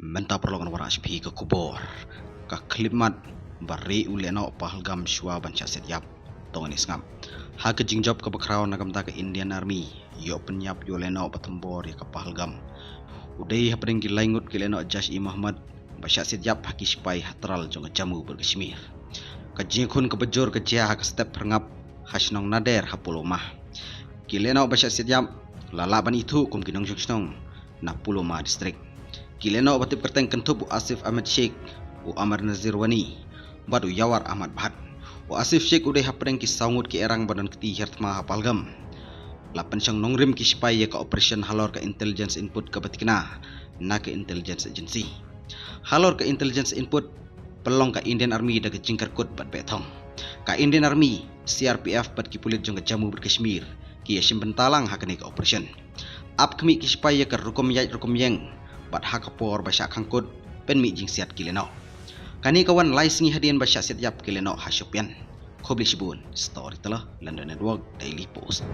Menta perlokan waras pi ke kubor ka klimat bari uleno pahalgam shwa bancha setyap tongani ngam ha ke jingjop ke bakraw nagam ta ke Indian Army yo penyap yo leno patembor ya ke pahalgam udai hapring gilaingut ke leno Jash I Muhammad basha setyap haki spai hatral jong jamu berkashmir ka jingkhun ke bejor ke jia ha ke step perngap hasnong nader hapulomah kileno basha setyap lalaban itu kum kinong jungsnong na Puloma distrik kileno batip kerteng kentup Asif Ahmad Sheikh u Amar Nazir Wani badu Yawar Ahmad Bhat u Asif Sheikh udai hapreng ki saungut ki erang badan keti hertma hapalgam lapan syang nongrim ki spai ya ka operation halor ka intelligence input ka batikna na ka intelligence agency halor ka intelligence input pelong ka Indian Army daga jingkar kut bat betong ka Indian Army CRPF bat ki pulit jong jamu berkashmir ki yasim bentalang hakani ka operation ap kami ki spai ya ka rukom yeng bat hakapor basya kangkut pen mi jing siat kileno kani kawan lai singi hadian basya siat yap kileno hasyupian khobli shibun story telah London Network Daily Post.